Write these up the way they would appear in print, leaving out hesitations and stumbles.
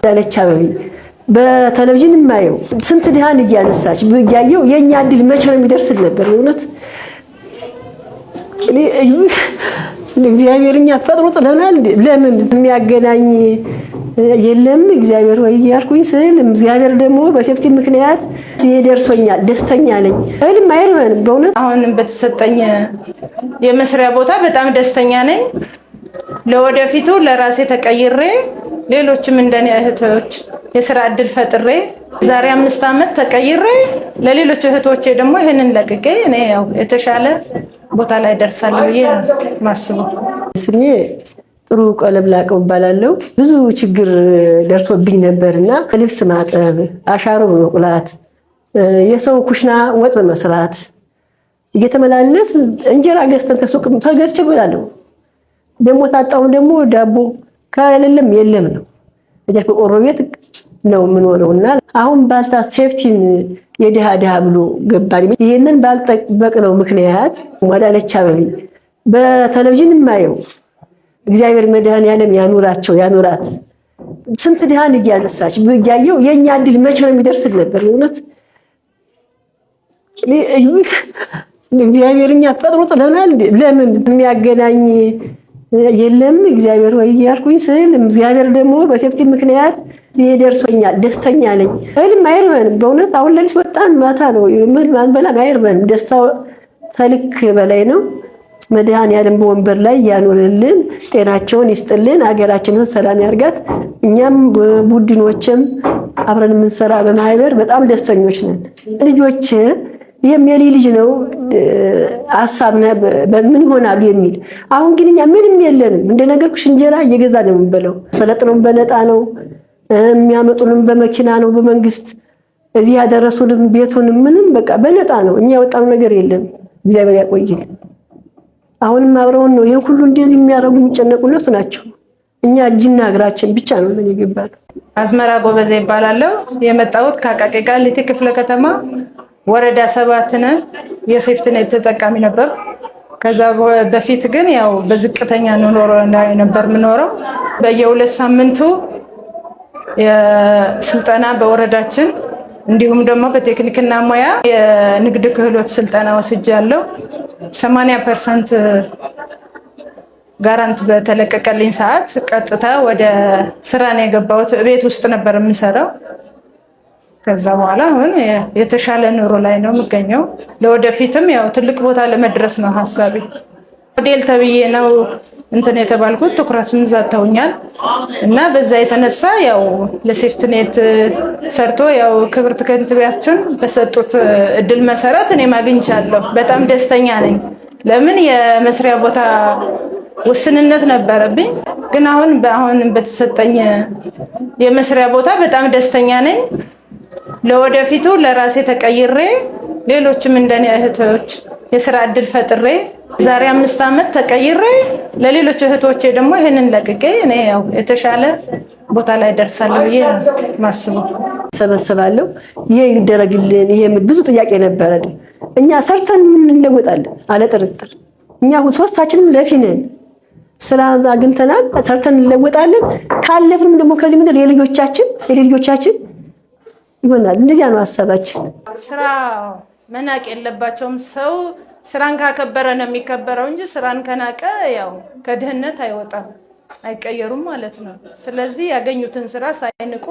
ዳለቻ በቴሌቪዥን የማየው ስንት ድሃን እያነሳች ብያየው የኛ እድል መቼ ነው የሚደርስል ነበር። እውነት እግዚአብሔርኛ ፈጥሮ ጥለናል። ለምን የሚያገናኝ የለም እግዚአብሔር ወይ ያርኩኝ ስል እግዚአብሔር ደግሞ በሴፍቲ ምክንያት ይደርሶኛል። ደስተኛ ነኝ። እልም አይርበንም በእውነት አሁን በተሰጠኝ የመስሪያ ቦታ በጣም ደስተኛ ነኝ። ለወደፊቱ ለራሴ ተቀይሬ ሌሎችም እንደኔ እህቶች የሥራ እድል ፈጥሬ ዛሬ 5 ዓመት ተቀይሬ ለሌሎች እህቶቼ ደግሞ ይሄንን ለቅቄ እኔ ያው የተሻለ ቦታ ላይ ደርሳለሁ ማስበው። ስሜ ጥሩ ቀለም ላቀው ባላለው ብዙ ችግር ደርሶብኝ ነበርና ልብስ ማጠብ፣ አሻሮ መቁላት፣ የሰው ኩሽና ወጥ መስራት እየተመላለስ እንጀራ ገዝተን ከሱቅ ተገዝቼ እበላለሁ። ደግሞ ታጣው ደግሞ ዳቦ ካለለም የለም ነው እጀ ቆሮ ቤት ነው የምንሆነውና አሁን ባልታ ሴፍቲን የድሃ ድሃ ብሎ ገባኝ። ይሄንን ባልጠበቅነው ምክንያት ማዳለቻ በቴሌቪዥን የማየው እግዚአብሔር መድኃኒዓለም ያኑራቸው ያኑራት ስንት ድሃን እያነሳች ብያየው የኛ እድል መቼ ነው የሚደርስል ነበር። እውነት እግዚአብሔርኛ ፈጥሮ ጥለናል። ለምን የሚያገናኝ የለም እግዚአብሔር ወይ ያርኩኝ ስል እግዚአብሔር ደግሞ በሴፍቲ ምክንያት ይደርሶኛል። ደስተኛ ነኝ። እልም አይርበንም በእውነት አሁን ለሊት ወጣን ማታ ነው ማንበላም አይርበንም። ደስታው ተልክ በላይ ነው። መድኃኒዓለም በወንበር ላይ ያኖርልን፣ ጤናቸውን ይስጥልን፣ ሀገራችንን ሰላም ያርጋት። እኛም ቡድኖችም አብረን የምንሰራ በማህበር በጣም ደስተኞች ነን። ልጆች ይሄም የኔ ልጅ ነው ሐሳብ በምን ይሆናሉ የሚል አሁን ግን እኛ ምንም የለንም። እንደነገርኩሽ እንጀራ እየገዛ ነው የምንበላው። ሰለጥነው በነጣ ነው የሚያመጡልን፣ በመኪና ነው በመንግስት እዚህ ያደረሱልን ቤቱን ምንም በቃ በነጣ ነው። እኛ ያወጣው ነገር የለም። እግዚአብሔር ያቆይልን። አሁንም አብረውን ነው ይሄን ሁሉ እንደዚህ የሚያረጉ የሚጨነቁ እነሱ ናቸው። እኛ እጅና እግራችን ብቻ ነው ዘን ይገባል። አዝመራ ጎበዜ ይባላለሁ። የመጣሁት ከአቃቂ ቃሊቲ ክፍለ ከተማ ወረዳ 7 ነን። የሴፍቲኔት ተጠቃሚ ነበር። ከዛ በፊት ግን ያው በዝቅተኛ ኑሮ ነበር የምኖረው። በየ2 ሳምንቱ የስልጠና በወረዳችን እንዲሁም ደግሞ በቴክኒክና ሙያ የንግድ ክህሎት ስልጠና ወስጃለሁ። 80% ጋራንት በተለቀቀልኝ ሰዓት ቀጥታ ወደ ስራ ነው የገባሁት። ቤት ውስጥ ነበር የምሰራው። ከዛ በኋላ አሁን የተሻለ ኑሮ ላይ ነው የምገኘው። ለወደፊትም ያው ትልቅ ቦታ ለመድረስ ነው ሐሳቤ። ሞዴል ተብዬ ነው እንትን የተባልኩት። ትኩረቱን ሰጥተውኛል እና በዛ የተነሳ ያው ለሴፍቲኔት ሰርቶ ያው ክብርት ከንቲባችን በሰጡት እድል መሰረት እኔ አግኝቻለሁ። በጣም ደስተኛ ነኝ። ለምን የመስሪያ ቦታ ውስንነት ነበረብኝ፣ ግን አሁን በተሰጠኝ የመስሪያ ቦታ በጣም ደስተኛ ነኝ። ለወደፊቱ ለራሴ ተቀይሬ ሌሎችም እንደኔ እህቶች የሥራ እድል ፈጥሬ ዛሬ 5 ዓመት ተቀይሬ ለሌሎች እህቶቼ ደግሞ ይሄንን ለቅቄ እኔ ያው የተሻለ ቦታ ላይ ደርሳለሁ ማስበው። ሰበሰባለሁ ይሄ ይደረግልን። ይሄ ብዙ ጥያቄ ነበረ። እኛ ሰርተን ምን እንለወጣለን አለ ጥርጥር። እኛ ሶስታችንም ለፊነን ስራ አግኝተናል። ሰርተን እንለወጣለን። ካለፍንም ደግሞ ከዚህ ምድር የልጆቻችን ይሆናል። እንደዚያ ነው ሐሳባችን። ስራ መናቅ የለባቸውም። ሰው ስራን ካከበረ ነው የሚከበረው እንጂ ስራን ከናቀ ያው ከድህነት አይወጣም፣ አይቀየሩም ማለት ነው። ስለዚህ ያገኙትን ስራ ሳይንቁ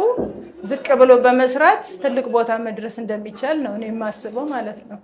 ዝቅ ብሎ በመስራት ትልቅ ቦታ መድረስ እንደሚቻል ነው እኔ የማስበው ማለት ነው።